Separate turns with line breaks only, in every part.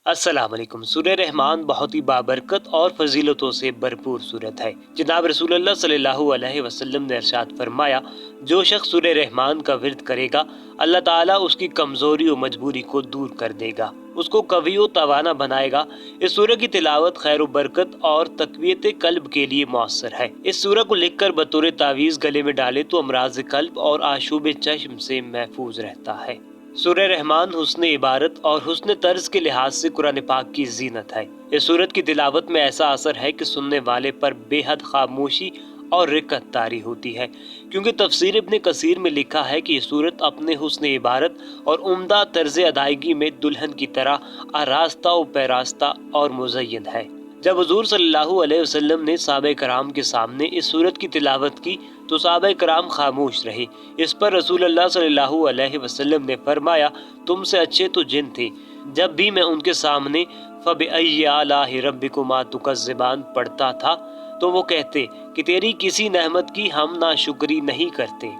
अस्सलाम वालेकुम। सूरह रहमान बहुत ही बाबरकत और फजीलतों से भरपूर सूरत है। जनाब रसूलुल्लाह सल्लल्लाहु अलैहि वसल्लम ने इरशाद फरमाया, जो शख्स सूरह रहमान का विर्द करेगा अल्लाह ताला उसकी कमजोरी और मजबूरी को दूर कर देगा, उसको कवी व तवाना बनाएगा। इस सूरह की तिलावत खैर व बरकत और तकवीयत कल्ब के लिए मौसर है। इस सूरह को लिखकर बतौर तावीज़ गले में डाले तो अमराज कल्ब और आशूब चश्म से महफूज रहता है। सूरह रहमान हुस्न इबारत और हुस्न तर्ज के लिहाज से कुरान पाक की जीनत है। इस सूरत की तिलावत में ऐसा असर है कि सुनने वाले पर बेहद खामोशी और रिक्कत तारी होती है, क्योंकि तफसीर इब्न कसीर में लिखा है कि ये सूरत अपने हुस्न इबारत और उम्दा तर्ज अदायगी में दुल्हन की तरह आरास्ता व पैरास्ता और मुज़य्यन है। जब हुज़ूर सल्लल्लाहु अलैहि वसल्लम ने सहाबा कराम के सामने इस सूरत की तिलावत की तो सहाबा कराम खामोश रहे। इस पर रसूलुल्लाह सल्लल्लाहु अलैहि वसल्लम ने फरमाया, तुमसे अच्छे तो जिन थे। जब भी मैं उनके सामने फ़बिअय्यि आलाइ रब्बिकुमा तुकज़्ज़िबान पढ़ता था तो वो कहते कि तेरी किसी नेमत की हम नाशुक्री नहीं करते।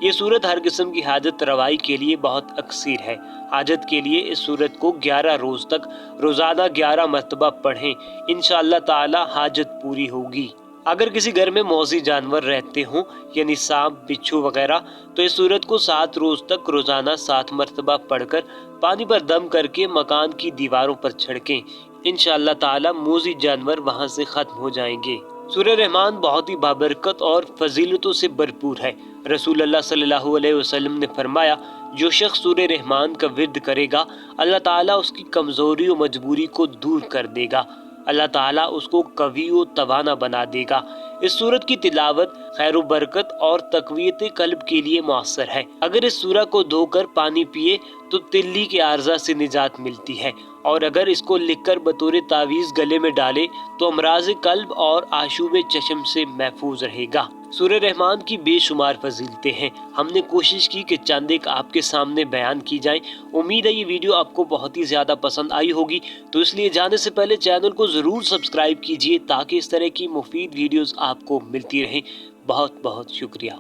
ये सूरत हर किस्म की हाजत रवाई के लिए बहुत अक्सीर है। हाजत के लिए इस सूरत को 11 रोज तक रोजाना 11 मरतबा पढ़ें, इंशाअल्लाह ताला हाजत पूरी होगी। अगर किसी घर में मौजी जानवर रहते हों यानी सांप बिच्छू वगैरह, तो इस सूरत को 7 रोज तक रोजाना 7 मरतबा पढ़कर पानी पर दम करके मकान की दीवारों पर छिड़कें, इंशाअल्लाह ताला मौजी जानवर वहां से खत्म हो जाएंगे। सूरह रहमान बहुत ही बाबरकत और फजीलतों से भरपूर है। रसूलुल्लाह सल्लल्लाहु अलैहि वसल्लम ने फरमाया, जो शख्स सूरह रहमान का विर्द करेगा अल्लाह ताला उसकी कमजोरी और मजबूरी को दूर कर देगा, अल्लाह ताला उसको कवी व तवाना बना देगा। इस सूरत की तिलावत खैर व बरकत और तकवीयत कल्ब के लिए मौसर है। अगर इस सूरह को धोकर पानी पिए तो तिल्ली के आर्जा से निजात मिलती है, और अगर इसको लिखकर बतौर तावीज़ गले में डाले तो अमराज कल्ब और आशूब चश्म से महफूज रहेगा। सूरह रहमान की बेशुमार फजीलतें हैं। हमने कोशिश की कि चंद एक आपके सामने बयान की जाए। उम्मीद है ये वीडियो आपको बहुत ही ज़्यादा पसंद आई होगी, तो इसलिए जाने से पहले चैनल को ज़रूर सब्सक्राइब कीजिए ताकि इस तरह की मुफीद वीडियोज़ आपको मिलती रहें। बहुत बहुत शुक्रिया।